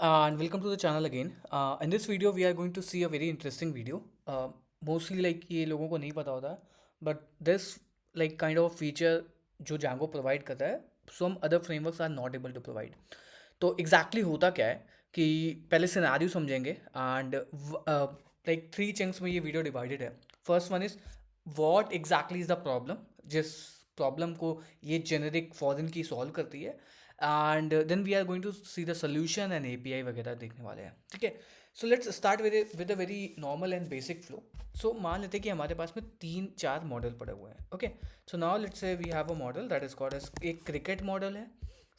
And welcome to the channel again. In this video, we are going to see a very interesting video. Mostly like ये लोगों को नहीं पता होता, but this like kind of feature जो Django provide करता है, some other frameworks are not able to provide. तो exactly होता क्या है कि पहले सिनेरियो समझेंगे एंड लाइक थ्री चंक्स में ये वीडियो डिवाइडेड है. First one is what exactly is the problem, जिस प्रॉब्लम को ये जेनेरिक फॉरेन की सॉल्व करती है, and then we are going to see the solution and API वगैरह देखने वाले हैं. ठीक है, so let's start with a very normal and basic flow. So मान लेते हैं कि हमारे पास में तीन चार मॉडल पड़े हुए हैं. Okay, so now let's say we have a model that is called as एक क्रिकेट मॉडल है.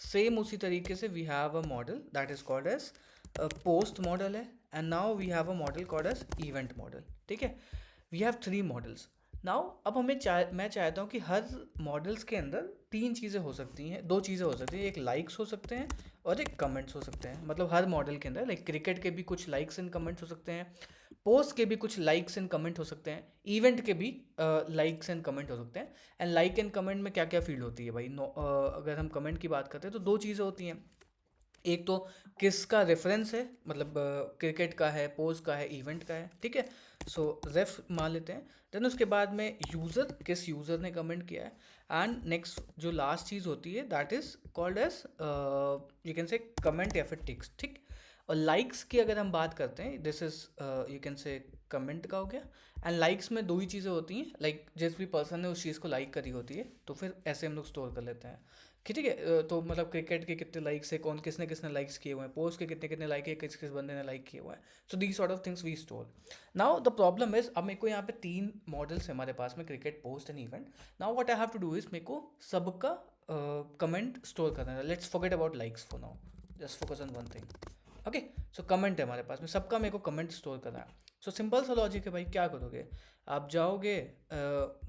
सेम उसी तरीके से we have a model that is called as post model है. And now we have a model called as event model. ठीक है, we have three models. Now अब मैं चाहता हूँ कि हर मॉडल्स के अंदर तीन चीज़ें हो सकती हैं, दो चीज़ें हो सकती हैं. एक लाइक्स हो सकते हैं और एक कमेंट्स हो सकते हैं. मतलब हर मॉडल के अंदर लाइक क्रिकेट के भी कुछ लाइक्स एंड कमेंट्स हो सकते हैं, पोस्ट के भी कुछ लाइक्स एंड कमेंट हो सकते हैं, इवेंट के भी लाइक्स एंड कमेंट हो सकते हैं. एंड लाइक एंड कमेंट में क्या क्या फील्ड होती है भाई? अगर हम कमेंट की बात करते हैं तो दो चीज़ें होती हैं. एक तो किसका रेफरेंस है, मतलब क्रिकेट का है, पोस्ट का है, इवेंट का है. ठीक है, सो रेफ मान लेते हैं. देन उसके बाद में यूज़र, किस यूज़र ने कमेंट किया है. एंड नेक्स्ट जो लास्ट चीज़ होती है that is called as you can say comment या फिर टिक्स. ठीक, और लाइक्स की अगर हम बात करते हैं, this is you can say comment का हो गया. एंड लाइक्स में दो ही चीज़ें होती हैं, लाइक जिस भी पर्सन ने उस चीज़ को लाइक करी होती है, तो फिर ऐसे हम लोग स्टोर कर लेते हैं कि ठीक है. तो मतलब क्रिकेट के कितने लाइक्स है, कौन किसने किसने लाइक्स किए हुए हैं, पोस्ट के कितने कितने लाइक है, किस किस बंदे ने लाइक किए हुए हैं. So the sort of things we store. Now the problem is, अब मेरे को यहाँ पे तीन मॉडल्स है हमारे पास में, cricket, post and event. Now what I have to do is मेरे को सबका कमेंट स्टोर करना है. Let's forget about likes for now, just focus on one thing. Okay, so comment है हमारे पास में, सबका मेरे को कमेंट स्टोर करना है. सो सिंपल सा लॉजिक है भाई. क्या करोगे, आप जाओगे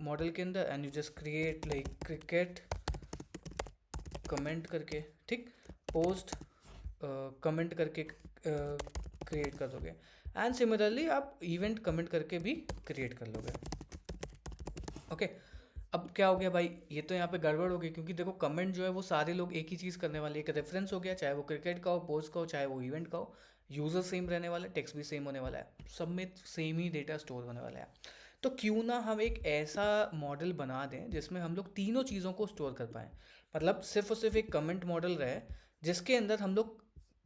मॉडल के अंदर and you just create like cricket comment करके, ठीक, पोस्ट कमेंट करके क्रिएट कर दोगे. एंड सिमिलरली आप इवेंट कमेंट करके भी क्रिएट कर लोगे. ओके, अब क्या हो गया भाई, ये तो यहाँ पे गड़बड़ हो गई, क्योंकि देखो कमेंट जो है वो सारे लोग एक ही चीज़ करने वाले. एक रेफरेंस हो गया, चाहे वो क्रिकेट का हो, पोस्ट का हो, चाहे वो इवेंट का हो. यूज़र सेम रहने वाला है, टेक्स्ट भी सेम होने वाला है, सब में सेम ही डेटा स्टोर होने वाला है. तो क्यों ना हम एक ऐसा मॉडल बना दें जिसमें हम लोग तीनों चीज़ों को स्टोर कर पाएँ. मतलब सिर्फ और सिर्फ एक कमेंट मॉडल रहे जिसके अंदर हम लोग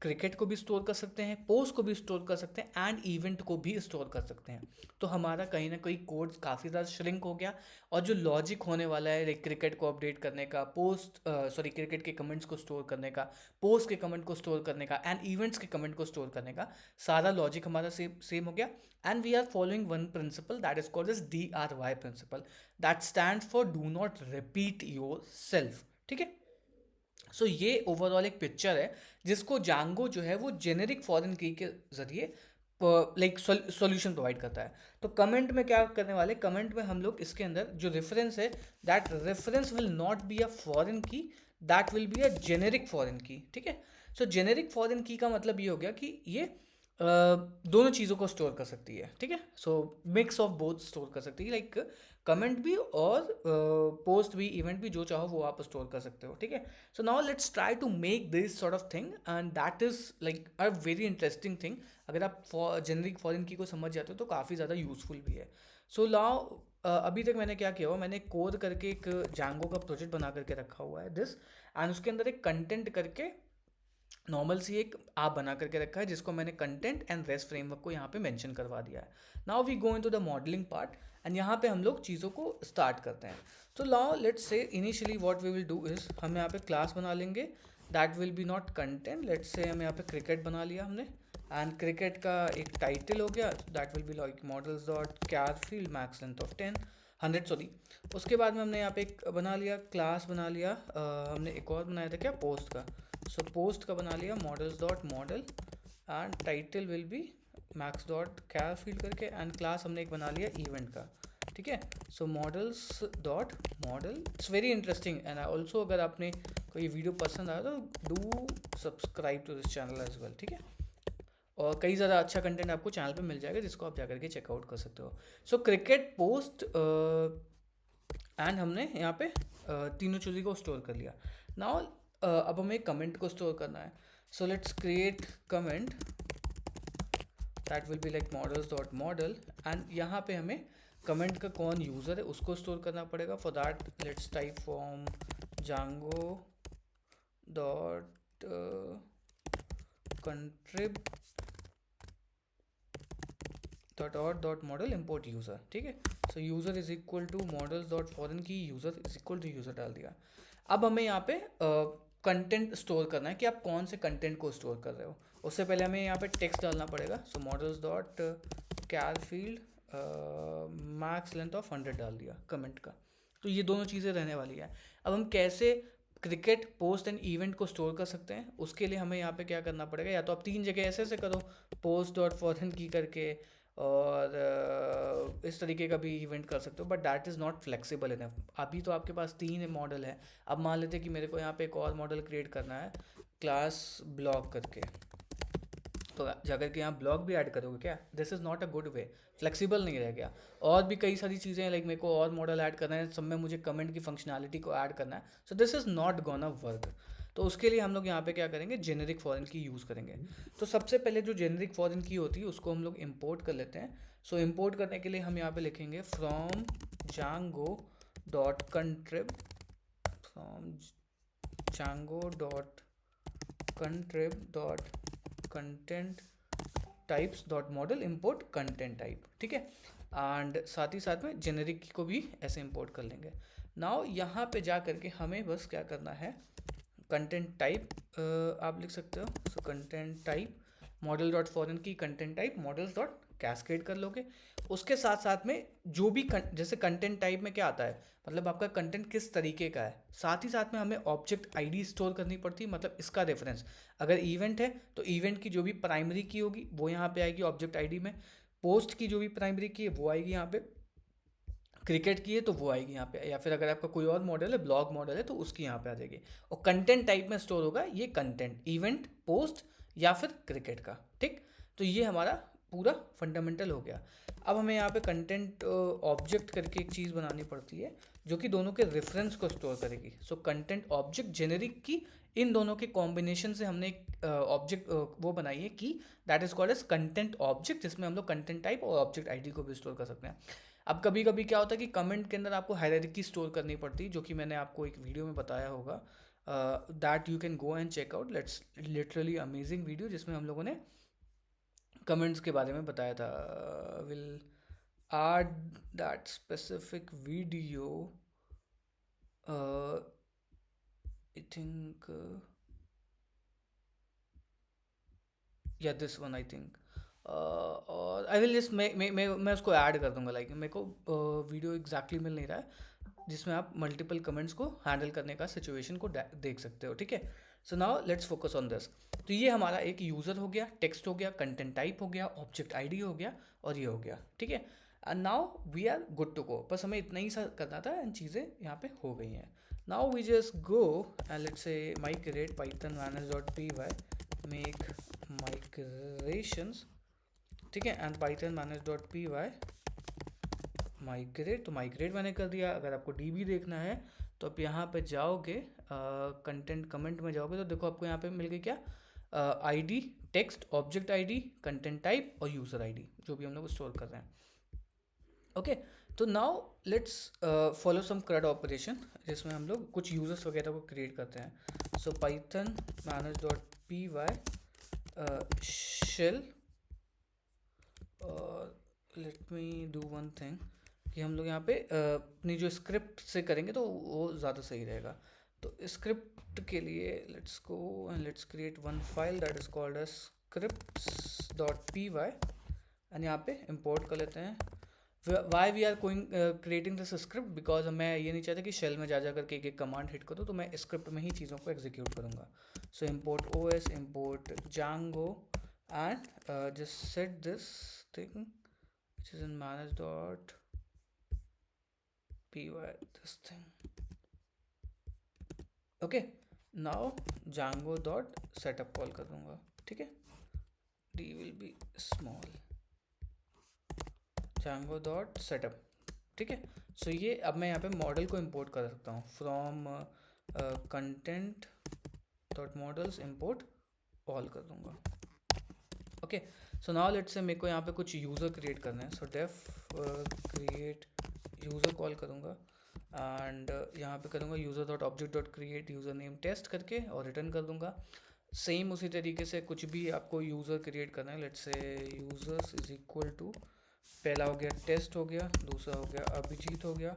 क्रिकेट को भी स्टोर कर सकते हैं, पोस्ट को भी स्टोर कर सकते हैं, एंड इवेंट को भी स्टोर कर सकते हैं. तो हमारा कहीं ना कहीं कोड काफ़ी ज़्यादा श्रिंक हो गया. और जो लॉजिक होने वाला है लाइक क्रिकेट को अपडेट करने का, पोस्ट सॉरी क्रिकेट के कमेंट्स को स्टोर करने का, पोस्ट के कमेंट को स्टोर करने का, एंड इवेंट्स के कमेंट को स्टोर करने का, सारा लॉजिक हमारा सेम सेम हो गया. And we are following one principle that is called as DRY principle, that stand for do not repeat yourself. ठीक है, सो ये ओवरऑल एक पिक्चर है जिसको जांगो जो है वो जेनेरिक फॉरेन की के जरिए लाइक सॉल्यूशन प्रोवाइड करता है. तो कमेंट में क्या करने वाले, कमेंट में हम लोग इसके अंदर जो रेफरेंस है, that reference will not be a foreign key, that will be a generic foreign key. ठीक है, सो जेनेरिक फॉरेन की का मतलब ये हो गया कि ये दोनों चीज़ों को स्टोर कर सकती है. ठीक है, सो मिक्स ऑफ बोथ स्टोर कर सकती है, लाइक कमेंट भी और पोस्ट भी, इवेंट भी, जो चाहो वो आप स्टोर कर सकते हो. ठीक है, so now let's try to make this sort of thing, and that is like a very interesting thing. अगर आप जेनरिक फॉरेन की को समझ जाते हो तो काफ़ी ज़्यादा यूजफुल भी है. सो नाउ अभी तक मैंने क्या किया हुआ, मैंने कोड करके एक जैंगो का प्रोजेक्ट बना करके रखा हुआ है दिस, एंड उसके अंदर एक कंटेंट करके नॉर्मल सी एक आप बना करके रखा है जिसको मैंने कंटेंट एंड रेस्ट फ्रेमवर्क को यहाँ पे मेंशन करवा दिया है. Now we go into the modelling part, and यहाँ पे हम लोग चीज़ों को स्टार्ट करते हैं. तो now let's say initially what we will do is, हम यहाँ पे क्लास बना लेंगे that will be not content. Let's say हम यहाँ पे क्रिकेट बना लिया हमने, एंड क्रिकेट का एक टाइटल हो गया that will be like models dot char field max length of 100 sorry. उसके बाद में हमने यहाँ पे एक बना लिया क्लास बना लिया, हमने एक और बनाया था क्या, पोस्ट का. सो पोस्ट का बना लिया models dot model, and title will be max dot char field करके, एंड क्लास हमने एक बना लिया इवेंट का. ठीक है, so models dot model. It's very interesting, and also अगर आपने कोई वीडियो पसंद आया तो do subscribe to this channel as well. ठीक है, और कई ज़्यादा अच्छा कंटेंट आपको चैनल पे मिल जाएगा जिसको आप जाकर के चेकआउट कर सकते हो. सो क्रिकेट, पोस्ट एंड हमने यहाँ पे तीनों चीज़ों को स्टोर कर लिया. नाउ अब हमें कमेंट को स्टोर करना है. So let's create comment that will be like models dot model, and यहाँ पे हमें कमेंट का कौन यूज़र है उसको स्टोर करना पड़ेगा. For that let's type from Django dot contrib dot model import user. ठीक है. So user is equal to models dot foreign key user is equal to user डाल दिया. अब हमें यहाँ पे कंटेंट स्टोर करना है कि आप कौन से कंटेंट को स्टोर कर रहे हो. उससे पहले हमें यहाँ पे टेक्स्ट डालना पड़ेगा. So models dot char field max length of 100 डाल दिया कमेंट का. तो ये दोनों चीज़ें रहने वाली है. अब हम कैसे क्रिकेट पोस्ट एंड इवेंट को स्टोर कर सकते हैं उसके लिए हमें यहाँ पे क्या करना पड़ेगा. या तो आप तीन जगह ऐसे ऐसे करो, पोस्ट डॉट फॉरेन की करके, और इस तरीके का भी इवेंट कर सकते हो, but that is not flexible enough. अभी तो आपके पास तीन मॉडल है. अब मान लेते हैं कि मेरे को यहाँ पे एक और मॉडल क्रिएट करना है क्लास ब्लॉग करके. तो जाकर के यहाँ ब्लॉग भी ऐड करोगे क्या? This is not a good way. Flexible नहीं रह गया. और भी कई सारी चीज़ें हैं, लाइक मेरे को और मॉडल ऐड करना है, सब में मुझे कमेंट की फंक्शनैलिटी को ऐड करना है. So this is not gonna work. तो उसके लिए हम लोग यहाँ पे क्या करेंगे, जेनेरिक फॉरेन की यूज़ करेंगे. तो सबसे पहले जो जेनेरिक फॉरेन की होती है उसको हम लोग इम्पोर्ट कर लेते हैं. सो इम्पोर्ट करने के लिए हम यहाँ पे लिखेंगे from Django dot contrib, from Django dot contrib dot content types dot model import content type. ठीक है. एंड साथ ही साथ में जेनेरिक को भी ऐसे इम्पोर्ट कर लेंगे. नाउ यहाँ पे जा करके हमें बस क्या करना है, कंटेंट टाइप आप लिख सकते हो. So content type model dot foreign key content type models dot cascade कर लोगे. उसके साथ साथ में जो भी जैसे कंटेंट टाइप में क्या आता है, मतलब आपका कंटेंट किस तरीके का है, साथ ही साथ में हमें ऑब्जेक्ट आईडी स्टोर करनी पड़ती है. मतलब इसका रेफरेंस, अगर इवेंट है तो इवेंट की जो भी प्राइमरी की होगी वो यहाँ पे आएगी ऑब्जेक्ट आईडी में. पोस्ट की जो भी प्राइमरी की है वो आएगी यहाँ पे. क्रिकेट की है तो वो आएगी यहाँ पे. या फिर अगर आपका कोई और मॉडल है, ब्लॉग मॉडल है, तो उसकी यहाँ पे आ जाएगी. और कंटेंट टाइप में स्टोर होगा ये कंटेंट, इवेंट, पोस्ट या फिर क्रिकेट का. ठीक. तो ये हमारा पूरा फंडामेंटल हो गया. अब हमें यहाँ पे कंटेंट ऑब्जेक्ट करके एक चीज़ बनानी पड़ती है जो कि दोनों के रेफरेंस को स्टोर करेगी. सो कंटेंट ऑब्जेक्ट जेनेरिक की, इन दोनों के कॉम्बिनेशन से हमने एक ऑब्जेक्ट वो बनाई है कि that is called as content object, जिसमें हम लोग कंटेंट टाइप और ऑब्जेक्ट आईडी को भी स्टोर कर सकते हैं. अब कभी कभी क्या होता है कि कमेंट के अंदर आपको हायरार्की स्टोर करनी पड़ती है, जो कि मैंने आपको एक वीडियो में बताया होगा. That you can go and check out. Let's literally amazing video जिसमें हम लोगों ने कमेंट्स के बारे में बताया था. Will add that specific video. I think yeah, this one I think. और आई विल जस्ट मैं उसको ऐड कर दूंगा. लाइक मेरे को वीडियो एग्जैक्टली मिल नहीं रहा है जिसमें आप मल्टीपल कमेंट्स को हैंडल करने का सिचुएशन को देख सकते हो. ठीक है. So now let's focus on this. तो ये हमारा एक यूज़र हो गया, टेक्स्ट हो गया, कंटेंट टाइप हो गया, ऑब्जेक्ट आईडी हो गया, और ये हो गया. ठीक है. And now we are good to go. बस हमें इतना ही सा करना था एंड चीज़ें यहाँ पे हो गई हैं. Now we just go and let's say migrate python manage.py make migrations. ठीक है. एंड python manage.py माइग्रेट. तो माइग्रेट मैंने कर दिया. अगर आपको डीबी देखना है तो आप यहाँ पे जाओगे, कंटेंट कमेंट में जाओगे तो देखो आपको यहाँ पे मिल गई क्या, ID, text, object ID, content type और यूज़र आईडी, जो भी हम लोग स्टोर कर रहे हैं. ओके. तो now let's follow some CRUD operation जिसमें हम लोग कुछ यूजर्स वगैरह को क्रिएट करते हैं. So python manage.py shell. Let me do one thing कि हम लोग यहाँ पे अपनी जो स्क्रिप्ट से करेंगे तो वो ज़्यादा सही रहेगा. तो स्क्रिप्ट के लिए let's go and let's create one file that is called as scripts.py and यहाँ पे इंपोर्ट कर लेते हैं. Why we are going creating this script, because मैं ये नहीं चाहता कि शेल में जा करके एक एक कमांड हिट करूँ, तो मैं स्क्रिप्ट में ही चीज़ों को एग्जीक्यूट करूँगा. सो import OS, import Django and just set this thing which is in manage.py, this thing. Okay. now Django dot setup call कर दूंगा. ठीक है. d will be small. Django dot setup. ठीक है. सो ये अब मैं यहाँ पे मॉडल को इंपोर्ट कर सकता हूँ from content dot models import all कर दूंगा। ओके, सो नाउ लेट्स से मेरे को यहाँ पे कुछ यूज़र क्रिएट करना है, so def create user call करूँगा एंड यहाँ पे करूँगा user dot object dot create user name test करके और रिटर्न कर दूँगा। सेम उसी तरीके से कुछ भी आपको यूज़र क्रिएट करना है, let's say users is equal to, पहला हो गया टेस्ट हो गया, दूसरा हो गया अभिजीत हो गया,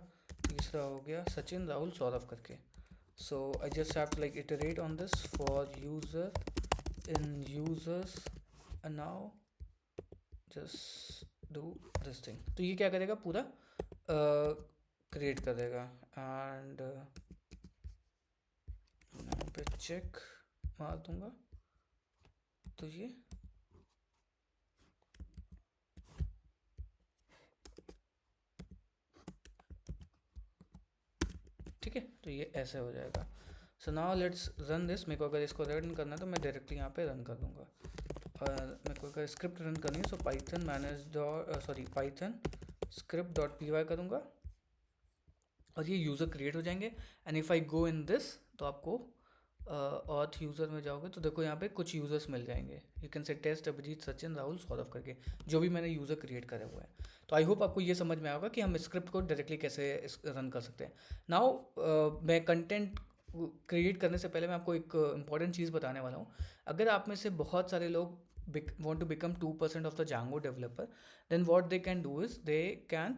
तीसरा हो गया सचिन राहुल सौरभ करके। So I just have to like iterate on this for user in users and now just do this thing. तो ये क्या करेगा, पूरा क्रिएट कर देगा एंड यहाँ पे चेक मार दूंगा तो ये ठीक है, तो ये ऐसे हो जाएगा। सो नाउ लेट्स रन दिस। मेरे को अगर इसको रन करना है तो मैं डायरेक्टली यहाँ पे रन कर दूंगा। और मेरे को अगर स्क्रिप्ट रन करनी है so python manage python script dot P Y करूँगा और ये यूज़र क्रिएट हो जाएंगे। And if I go in this तो आपको ऑथ यूज़र में जाओगे तो देखो यहाँ पे कुछ यूज़र्स मिल जाएंगे। You can say test Abhijit Sachin Rahul Saurabh करके, जो भी मैंने यूज़र क्रिएट करे हुए हैं। तो आई होप आपको ये समझ में आएगा कि हम स्क्रिप्ट को डायरेक्टली कैसे रन कर सकते हैं। नाउ मैं कंटेंट क्रिएट करने से पहले मैं आपको एक इंपॉर्टेंट चीज़ बताने वाला हूँ। अगर आप में से बहुत सारे लोग want to become 2% of the Django developer, then what they can do is they can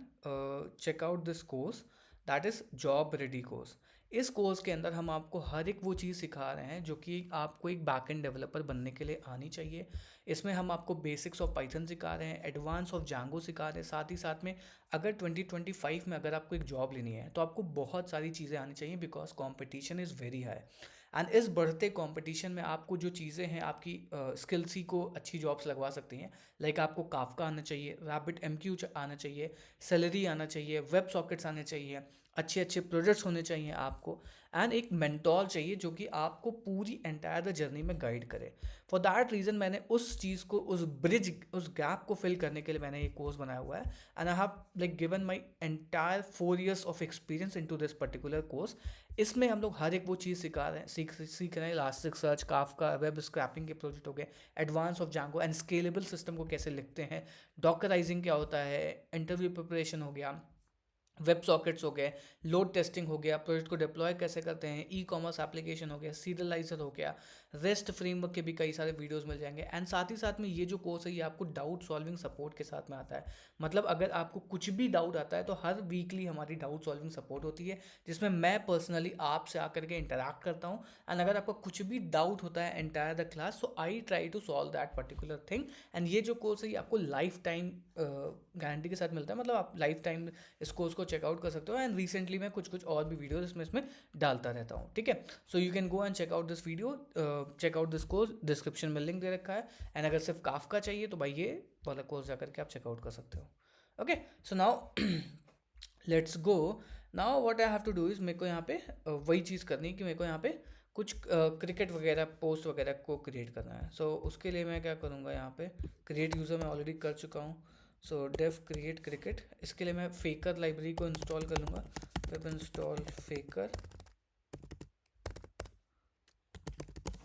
check out this course, that is job ready course. इस कोर्स के अंदर हम आपको हर एक वो चीज़ सिखा रहे हैं जो कि आपको एक बैकएंड डेवलपर बनने के लिए आनी चाहिए। इसमें हम आपको बेसिक्स ऑफ पाइथन सिखा रहे हैं, एडवांस ऑफ जांगो सिखा रहे हैं, साथ ही साथ में अगर 2025 में अगर आपको एक जॉब लेनी है तो आपको बहुत सारी चीज़ें आनी चाहिए because competition is very high. And इस बढ़ते कंपटीशन में आपको जो चीज़ें हैं आपकी स्किल्स ही को अच्छी जॉब्स लगवा सकती हैं। लाइक आपको काफका आना चाहिए, रैबिट एमक्यू आना चाहिए, सेलरी आना चाहिए, वेब सॉकेट्स आने चाहिए, अच्छे अच्छे प्रोजेक्ट्स होने चाहिए आपको, एंड एक मेंटोर चाहिए जो कि आपको पूरी एंटायर द जर्नी में गाइड करे। फॉर दैट रीज़न मैंने उस चीज़ को, उस ब्रिज, उस गैप को फिल करने के लिए मैंने ये कोर्स बनाया हुआ है। And I have like given my entire 4 years of experience in to this particular course. इसमें हम लोग हर एक वो चीज़ सिखा रहे हैं, सीख रहे हैं। Elastic search, Kafka, web scraping के प्रोजेक्ट हो गए, advance of Django and scalable system को कैसे लिखते हैं, डॉकराइजिंग क्या होता है, इंटरव्यू प्रिपरेशन हो गया, वेब सॉकेट्स हो गए, लोड टेस्टिंग हो गया, प्रोजेक्ट को डिप्लॉय कैसे करते हैं, ई कॉमर्स एप्लीकेशन हो गया, सीरियलाइजर हो गया, रेस्ट फ्रेमवर्क के भी कई सारे वीडियोस मिल जाएंगे। एंड साथ ही साथ में ये जो कोर्स है ये आपको डाउट सॉल्विंग सपोर्ट के साथ में आता है। मतलब अगर आपको कुछ भी डाउट आता है तो हर वीकली हमारी डाउट सॉल्विंग सपोर्ट होती है जिसमें मैं पर्सनली आपसे आकर के इंटरेक्ट करता हूँ। एंड अगर आपको कुछ भी डाउट होता है entire the class, so I try to solve that particular thing. And ये जो कोर्स है ये आपको लाइफ टाइम गारंटी के साथ मिलता है, मतलब आप लाइफ टाइम इस कोर्स को चेकआउट कर सकते हो। एंड रिसेंटली मैं कुछ और भी वीडियोस इसमें डालता रहता हूँ, ठीक है। So you can go and check out this video, check out this course, description में लिंक दे रखा है। एंड अगर सिर्फ काफका चाहिए तो भाई ये वाला कोर्स जाकर के आप चेकआउट कर सकते हो। Okay, so now let's go. Now what I have to do is, मेरे को यहाँ पे वही चीज़ करनी है कि मेरे को यहाँ पे कुछ क्रिकेट वगैरह पोस्ट वगैरह को क्रिएट करना है। सो उसके लिए मैं क्या करूँगा, यहाँ पे क्रिएट यूज़र मैं ऑलरेडी कर चुका हूँ। सो डेफ क्रिएट क्रिकेट, इसके लिए मैं फेकर लाइब्रेरी को इंस्टॉल कर लूँगा। वेब इंस्टॉल फेकर,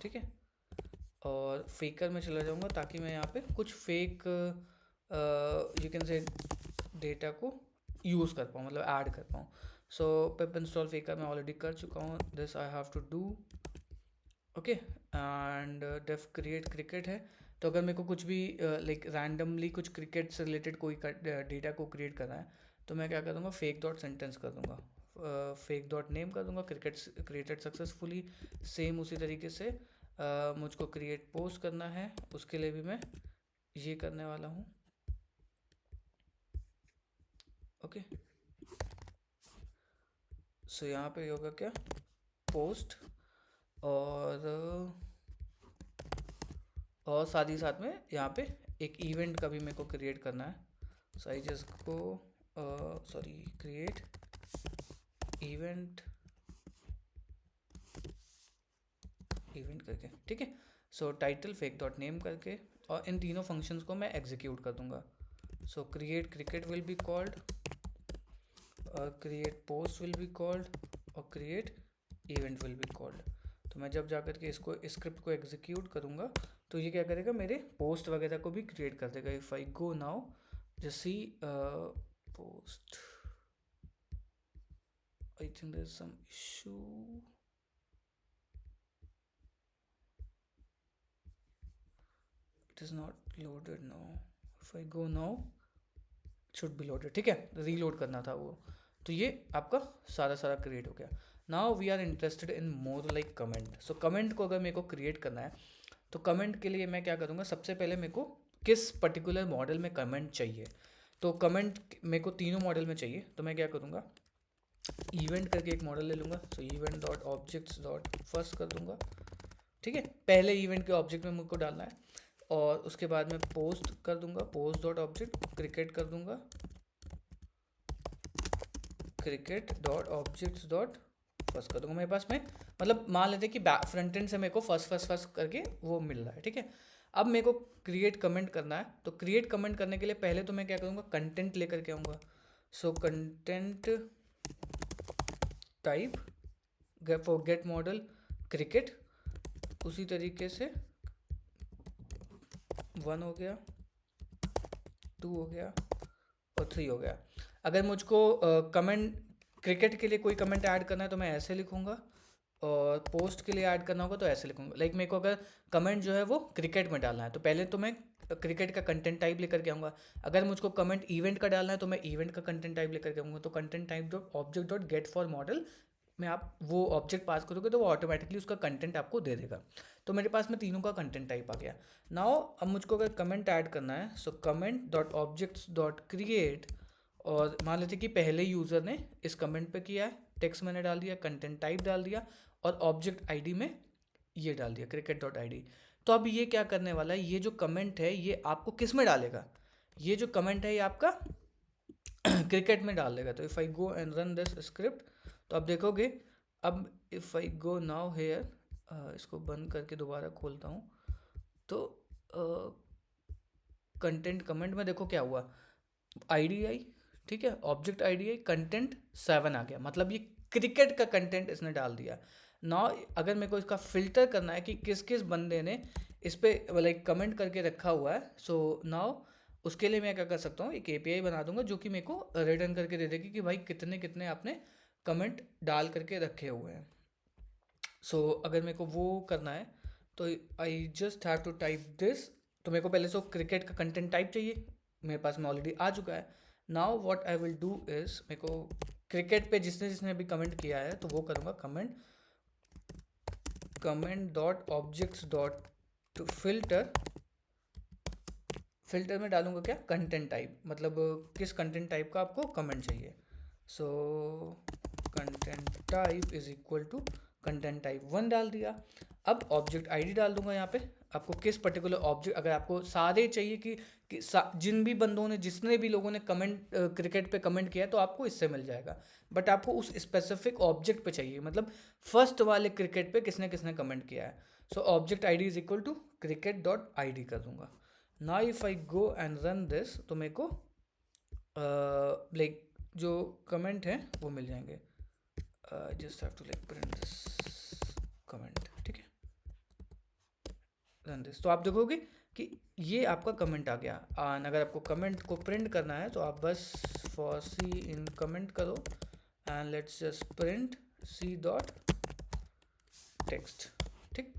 ठीक है। और फेकर में चला जाऊँगा ताकि मैं यहाँ पे कुछ फेक यू कैन से डेटा को यूज़ कर पाऊँ, मतलब ऐड कर पाऊँ। सो पेप इंस्टॉल फेकर मैं ऑलरेडी कर चुका हूँ, this I have to do. Okay, and def create cricket है। तो अगर मेरे को कुछ भी लाइक रैंडमली कुछ क्रिकेट से रिलेटेड कोई डेटा को क्रिएट करना है तो मैं क्या कर दूँगा, फेक डॉट सेंटेंस कर दूँगा, फेक डॉट नेम कर दूँगा, क्रिकेट क्रिएटेड सक्सेसफुली। सेम उसी तरीके से मुझको क्रिएट पोस्ट करना है, उसके लिए भी मैं ये करने वाला हूँ। ओके, सो यहाँ पे होगा क्या, पोस्ट, और साथ ही साथ में यहाँ पे एक इवेंट का भी मेरे को क्रिएट करना है। सो आई जस्ट को सॉरी क्रिएट इवेंट करके, ठीक है। सो टाइटल फेक डॉट नेम करके, और इन तीनों फंक्शंस को मैं एग्जीक्यूट कर दूंगा। So create cricket will be called, और create post will be called, और create event will be called. तो मैं जब जाकर के इसको स्क्रिप्ट को एग्जीक्यूट करूँगा तो ये क्या करेगा, मेरे पोस्ट वगैरह को भी क्रिएट कर देगा। If I go now just see post, I think there is some issue, it is not loaded now. If I go now should be loaded, ठीक है, रीलोड करना था वो। तो ये आपका सारा सारा क्रिएट हो गया। Now we are interested in more like comment. So comment को अगर मेरे को क्रिएट करना है तो कमेंट के लिए मैं क्या करूँगा, सबसे पहले मेरे को किस पर्टिकुलर मॉडल में कमेंट चाहिए। तो कमेंट मेरे को तीनों मॉडल में चाहिए, तो मैं क्या करूँगा, इवेंट करके एक मॉडल ले लूँगा। सो event dot objects dot first कर दूँगा, ठीक है, पहले इवेंट के ऑब्जेक्ट में मुझको डालना है। और उसके बाद मैं पोस्ट कर दूँगा, पोस्ट डॉट ऑब्जेक्ट क्रिकेट कर दूँगा, cricket dot objects dot first कर दूँगा। मेरे पास में मतलब मान लेते कि फ्रंट एंड से मेरे को फर्स्ट करके वो मिल रहा है, ठीक है। अब मेरे को क्रिएट कमेंट करना है, तो क्रिएट कमेंट करने के लिए पहले तो मैं क्या करूँगा, कंटेंट लेकर के आऊँगा। So content type for get model cricket, उसी तरीके से 1 हो गया, 2 हो गया और 3 हो गया। अगर मुझको कमेंट क्रिकेट के लिए कोई कमेंट ऐड करना है तो मैं ऐसे लिखूँगा, और पोस्ट के लिए ऐड करना होगा तो ऐसे लिखूँगा। लाइक मेरे को अगर कमेंट जो है वो क्रिकेट में डालना है तो पहले तो मैं क्रिकेट का कंटेंट टाइप लेकर के आऊँगा। अगर मुझको कमेंट इवेंट का डालना है तो मैं इवेंट का कंटेंट टाइप लेकर के आऊँगा। तो content type dot object dot get for model में आप वो ऑब्जेक्ट पास करोगे तो वो ऑटोमेटिकली उसका कंटेंट आपको दे देगा। तो मेरे पास में तीनों का कंटेंट टाइप आ गया। नाउ अब मुझको अगर कमेंट ऐड करना है, so comment dot objects dot create, और मान लेते कि पहले यूज़र ने इस कमेंट पे किया है, टेक्स्ट मैंने डाल दिया, कंटेंट टाइप डाल दिया, और ऑब्जेक्ट आईडी में ये डाल दिया क्रिकेट डॉट आईडी। तो अब ये क्या करने वाला है, ये जो कमेंट है ये आपको किस में डालेगा, ये जो कमेंट है ये आपका क्रिकेट में डाल देगा। तो if I go and run this script, तो आप देखोगे, अब if I go now here, इसको बंद करके दोबारा खोलता हूँ, तो कंटेंट कमेंट में देखो क्या हुआ, आईडी आई, ठीक है, ऑब्जेक्ट आईडी आई, कंटेंट 7 आ गया, मतलब ये क्रिकेट का कंटेंट इसने डाल दिया। नाउ अगर मेरे को इसका फिल्टर करना है कि किस किस बंदे ने इस पर लाइक कमेंट करके रखा हुआ है, सो नाउ उसके लिए मैं क्या कर सकता हूँ, एक एपीआई बना दूंगा जो कि मेरे को रिटर्न करके दे देगी कि भाई कितने कितने आपने कमेंट डाल करके रखे हुए हैं। सो अगर मेरे को वो करना है तो I just have to type this. तो मेरे को पहले से क्रिकेट का कंटेंट टाइप चाहिए, मेरे पास में ऑलरेडी आ चुका है। Now what I will do is, मेरे को क्रिकेट पे जिसने जिसने अभी कमेंट किया है तो वो करूँगा comment dot objects dot filter, filter में डालूंगा क्या, कंटेंट टाइप, मतलब किस कंटेंट टाइप का आपको कमेंट चाहिए। So content type is equal to content type 1 डाल दिया। अब ऑब्जेक्ट आईडी डाल दूंगा यहाँ पे, आपको किस पर्टिकुलर ऑब्जेक्ट, अगर आपको सारे चाहिए कि जिन भी बंदों ने, जितने भी लोगों ने कमेंट क्रिकेट पे कमेंट किया है तो आपको इससे मिल जाएगा, बट आपको उस स्पेसिफिक ऑब्जेक्ट पे चाहिए, मतलब फर्स्ट वाले क्रिकेट पे किसने किसने कमेंट किया है। So object ID is equal to cricket dot ID कर दूंगा। ना if I go and run this, तो मेरे को लाइक जो कमेंट है वो मिल जाएंगे। Just have to like print this comment, ठीक है, रन दिस। तो आप देखोगे कि ये आपका कमेंट आ गया। एंड अगर आपको कमेंट को प्रिंट करना है तो आप बस फॉर सी इन कमेंट करो and let's just print c dot text, ठीक।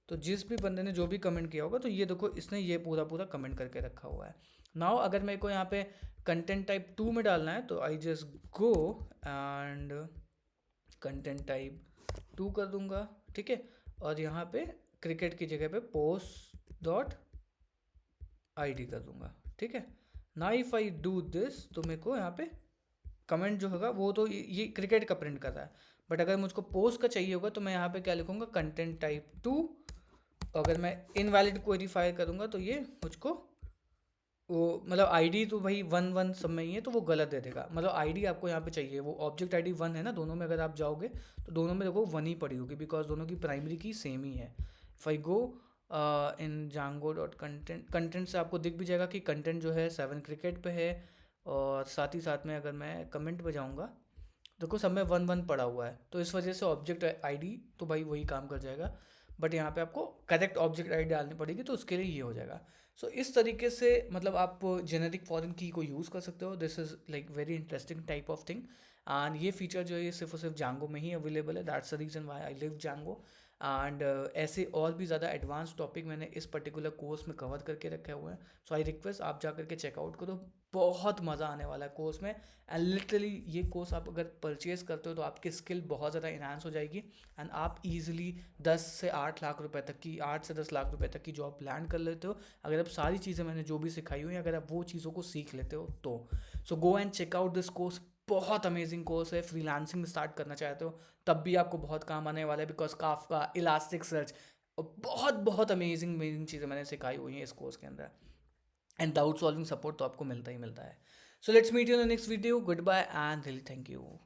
तो जिस भी बंदे ने जो भी कमेंट किया होगा तो ये देखो इसने ये पूरा पूरा कमेंट करके रखा हुआ है। नाउ अगर मेरे को यहाँ पे कंटेंट टाइप 2 में डालना है तो I just go and content type 2 कर दूंगा, ठीक है, और यहाँ पे क्रिकेट की जगह पे पोस्ट डॉट आईडी कर दूंगा, ठीक है। ना इफ आई डू दिस, तो मेरे को यहाँ पे कमेंट जो होगा वो तो ये क्रिकेट का प्रिंट कर रहा है, बट अगर मुझको पोस्ट का चाहिए होगा तो मैं यहाँ पे क्या लिखूँगा, कंटेंट टाइप 2। अगर मैं इनवैलिड क्वेरी फायर करूँगा तो ये मुझको वो मतलब आईडी तो भाई 1 सब में ही है तो वो गलत दे देगा, मतलब आईडी आपको यहाँ पे चाहिए, वो ऑब्जेक्ट आईडी 1 है ना, दोनों में अगर आप जाओगे तो दोनों में देखो 1 ही पड़ी होगी, बिकॉज दोनों की प्राइमरी की सेम ही है। If I go in Django dot content, content से आपको दिख भी जाएगा कि कंटेंट जो है 7 क्रिकेट पे है, और साथ ही साथ में अगर मैं कमेंट पे जाऊँगा देखो सब में वन वन पड़ा हुआ है, तो इस वजह से ऑब्जेक्ट आईडी तो भाई वही काम कर जाएगा, बट यहाँ पे आपको करेक्ट ऑब्जेक्ट आईडी डालनी पड़ेगी, तो उसके लिए ये हो जाएगा। सो इस तरीके से मतलब आप जेनेरिक फॉरेन की को यूज़ कर सकते हो। This is like very interesting type of thing. And ये फीचर जो है ये सिर्फ और सिर्फ जांगो में ही अवेलेबल है, that's the reason why I live Django. And ऐसे और भी ज़्यादा एडवांस टॉपिक मैंने इस पर्टिकुलर कोर्स में कवर करके रखे हुए हैं। सो आई रिक्वेस्ट आप जा करके चेकआउट करो, बहुत मज़ा आने वाला है कोर्स में। एंड लिटरली ये कोर्स आप अगर परचेज़ करते हो तो आपकी स्किल बहुत ज़्यादा इन्हांस हो जाएगी, एंड आप इजीली 10 से 8 लाख रुपए तक की, 8 से 10 लाख रुपए तक की जॉब लैंड कर लेते हो, अगर आप सारी चीज़ें मैंने जो भी सिखाई हुई हैं अगर आप वो चीज़ों को सीख लेते हो तो। So go and check out this course, बहुत अमेजिंग कोर्स है। फ्रीलांसिंग स्टार्ट करना चाहते हो तब भी आपको बहुत काम आने वाला है, बिकॉज काफका, इलास्टिक सर्च, और बहुत बहुत अमेजिंग अमेजिंग चीज़ें मैंने सिखाई हुई हैं इस कोर्स के अंदर। एंड डाउट सॉल्विंग सपोर्ट तो आपको मिलता ही मिलता है। So let's meet you in the next video, goodbye and really thank you.